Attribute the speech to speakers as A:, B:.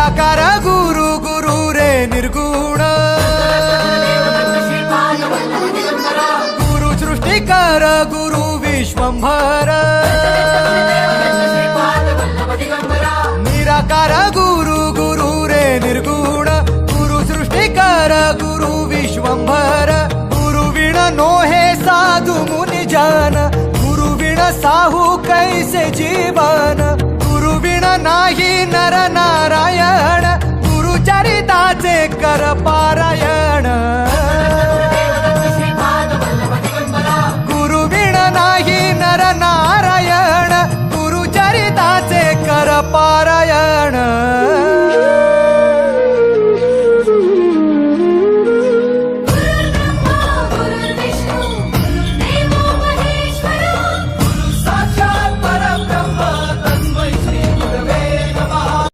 A: निराकार गुरु गुरु रे निर्गुण गुरु सृष्टिकर गुरु विश्वंभर निराकार गुरु गुरु रे निर्गुण गुरु सृष्टिकर गुरु विश्वंभर गुरु विण नोहे साधु मुनि जन गुरु विण साहू कैसे जीवन गुरु विण नाही नर नारायण गुरु चरिताचे कर